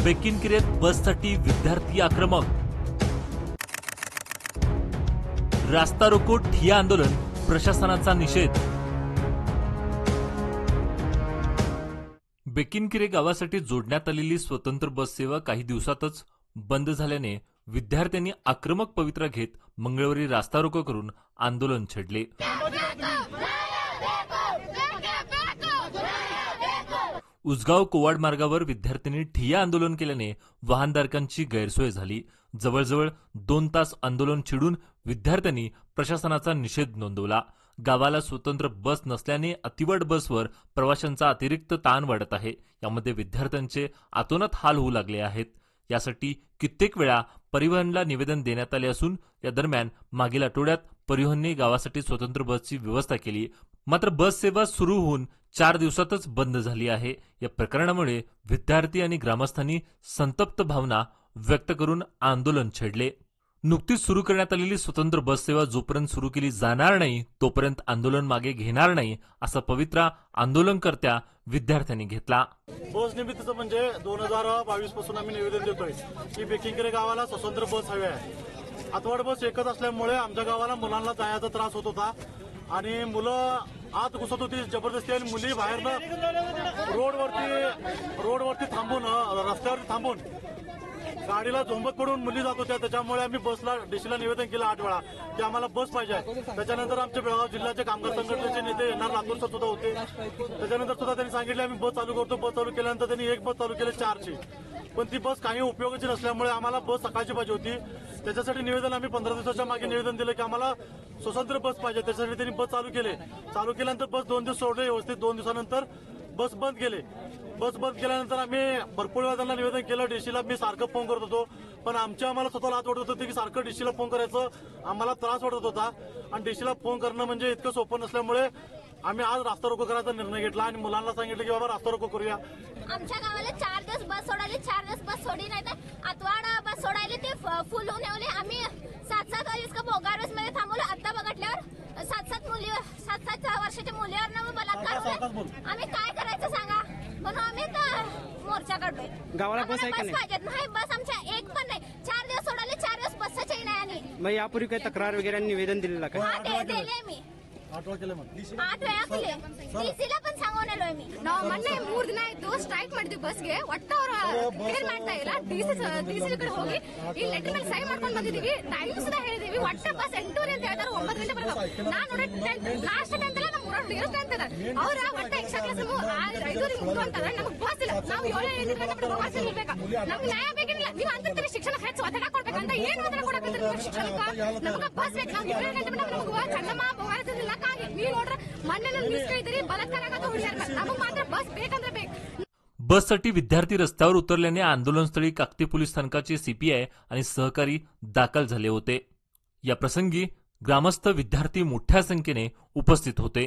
बेकिनकिरेत बससाठी विद्यार्थी आक्रमक, रास्ता रोको ठिय्या आंदोलन, प्रशासनाचा निषेध। बेकिनकिरे गावासाठी जोडण्यात आलेली स्वतंत्र बस सेवा काही दिवसातच बंद झाल्याने विद्यार्थ्यांनी आक्रमक पवित्रा घेत मंगळवारी रास्ता रोको करून आंदोलन छेडले। उसगाव कोवाड मार्गावर विद्यार्थ्यांनी ठिय्या आंदोलन केल्याने वाहनधारकांची गैरसोय झाली। जवळजवळ 2 तास आंदोलन छेडून विद्यार्थ्यांनी प्रशासनाचा निषेध नोंदवला। गावाला स्वतंत्र बस नसल्याने अतिवड बसवर प्रवाशांचा अतिरिक्त ताण वाढत आहे। यामध्ये विद्यार्थ्यांचे अतोनात हाल होऊ लागले आहेत। यासाठी कित्येक वेळा परिवहनला निवेदन देण्यात आले असून या दरम्यान मागील आठवड्यात परिवहनने गावासाठी स्वतंत्र बसची व्यवस्था केली, मात्र बस सेवा सुरू होऊन 4 दिवसातच बंद झाली आहे। या प्रकरणामुळे विद्यार्थी आणि ग्रामस्थांनी संतप्त भावना व्यक्त करून आंदोलन छेडले। नुकतीच सुरू करण्यात आलेली स्वतंत्र बस सेवा जोपर्यंत सुरू केली जाणार नाही तोपर्यंत आंदोलन मागे घेणार नाही, असा पवित्रा आंदोलनकर्त्या विद्यार्थ्यांनी घेतला। बस निमित्तचं म्हणजे 2022 पासून आम्ही निवेदन देतोय की बेकिनकिरे गावाला स्वतंत्र बस हवी आहे। आतवड बस एकच असल्यामुळे आमच्या गावाला मुलांना जायचा त्रास होत होता आणि मुलं आत घुसत होती जबरदस्ती आणि मुली बाहेरनं रोडवरती थांबून रस्त्यावरती थांबून गाडीला झोंबत पडून मुली जात होत्या। त्याच्यामुळे आम्ही बसला डीसीला निवेदन केलं 8 वेळा की आम्हाला बस पाहिजे। त्याच्यानंतर आमचे बेळगाव जिल्ह्याचे कामगार संघटनेचे नेते येणार लातूर सर सुद्धा होते। त्याच्यानंतर सुद्धा त्यांनी सांगितले आम्ही बस चालू करतो। बस चालू केल्यानंतर त्यांनी एक बस चालू केली 4ची, पण ती बस काही उपयोगाची नसल्यामुळे आम्हाला बस सकाळची पाहिजे होती। त्याच्यासाठी निवेदन आम्ही 15 दिवसाच्या मागे निवेदन दिलं की आम्हाला स्वतंत्र बस पाहिजे। त्याच्यासाठी त्यांनी बस चालू केले। चालू केल्यानंतर बस 2 दिवस सोडले व्यवस्थित। 2 दिवसानंतर बस बंद केले। बस बंद केल्यानंतर आम्ही भरपूर वेळा त्यांना निवेदन केलं। डीसीला मी सारखं फोन करत होतो, पण आम्हाला स्वतःला हात वाटत होते की सारखं डीसीला फोन करायचं आम्हाला त्रास वाटत होता आणि डीसीला फोन करणं म्हणजे इतकं सोपं नसल्यामुळे आम्ही आज रास्ता रोको करायचा निर्णय घेतला आणि मुलांना सांगितलं की बाबा रास्ता रोको करूया। आमच्या गावाला 4 दिवस बस सोडायली, 4 दिवस बस सोडी नाही तर आतवाड बस सोडायली ते फुल होऊन येवले। आम्ही 7-7 वाजता बोगार बस मध्ये थांबवलं। आता बघितल्यावर 7-7 वर्षाच्या मुलीवर बलात्कार होता। आम्ही काय करायचं सांगा, म्हणून आम्ही मोर्चा काढलोय। गावाला बस आहे का नाही? बस आमच्या एक पण नाही। 4 दिवस सोडायले, 4 दिवस बसच नाही। आणि मग यापूर्वी काही तक्रार वगैरे निवेदन दिलेलं का? दिले मी 8 वेळा केलं मग 8 वेळा केले। डीसीला पण सांगून आलोय मी। ಮೊನ್ನೆ 3 ದಿನ ಆಯ್ತು ಸ್ಟ್ರೈಕ್ ಮಾಡಿದ್ವಿ ಬಸ್ಗೆ। ಒಟ್ಟ ಅವರು ಕ್ಲಿಯರ್ ಮಾಡ್ತಾ ಇಲ್ಲ। ಡಿಸಿ ಕಡೆ ಹೋಗಿ ಈ ಲೆಟರ್ ಮೇಲೆ ಸೈನ್ ಮಾಡ್ಕೊಂಡು ಬಂದಿದೀವಿ। ಟೈಮ್ ಸುಧಾ ಹೇಳಿದೀವಿ। ಒಟ್ಟ ಬಸ್ 8:30 ಅಂತ ಹೇಳ್ತಾರೆ, 9 ಗಂಟೆ ಬರಬೇಕು। ನಾನು ನೋಡಿ ಲಾಸ್ಟ್ ಅಂತಲ್ಲ ನಮ್ಮ ಊರಲ್ಲಿ ಇರುತ್ತೆ ಅಂತಾರೆ ಅವ್ರ। ಒಟ್ಟ ಎಕ್ಸ್ಟ್ರಾ ಕ್ಲಾಸ್ 5:30 ಮುಗಿದು ಅಂತಾರೆ, ನಮಗೆ ಬಸ್ ಇಲ್ಲ। ನಾವು 7-8 ಗಂಟೆ ಬಸ್ ಇರ್ಬೇಕು, ನಮ್ಗೆ ನ್ಯಾಯ ಬೇಕಿಲ್ಲ। ನೀವು ಅಂತಾರೆ ಶಿಕ್ಷಣ ಹೆಚ್ಚು ಒತ್ತಡ ಕೊಡ್ಬೇಕಂತ ಏನು ಒತ್ತಡ ಕೊಡಕಂದ್ರೆ ಶಿಕ್ಷಣಕ್ಕೆ ನಮಗೆ ಬಸ್ ಬೇಕು। ನಾವು 7 ಗಂಟೆ ನಮಗೆ ಚಂದಮ್ಮ ಹೋಗೋದಿಲ್ಲ ಕಾಗಿ ನೀವು ನೋಡ್ರೆ ಮೊನ್ನೆ ನ್ಯೂಸ್ ಕೇಳಿದ್ರಿ ಬಲಾತ್ಕಾರ ಆಗತ್ತೆ ಹುಡುಗಿಯರ ನಮಗೆ ಮಾತ್ರ ಬಸ್ ಬೇಕಂದ್ರೆ ಬೇಕು। बससाठी विद्यार्थी रस्त्यावर उतरल्याने आंदोलनस्थळी काकती पोलीस स्थानकाचे सीपीआय आणि सहकारी दाखल झाले होते। या प्रसंगी ग्रामस्थ विद्यार्थी मोठ्या संख्येने उपस्थित होते।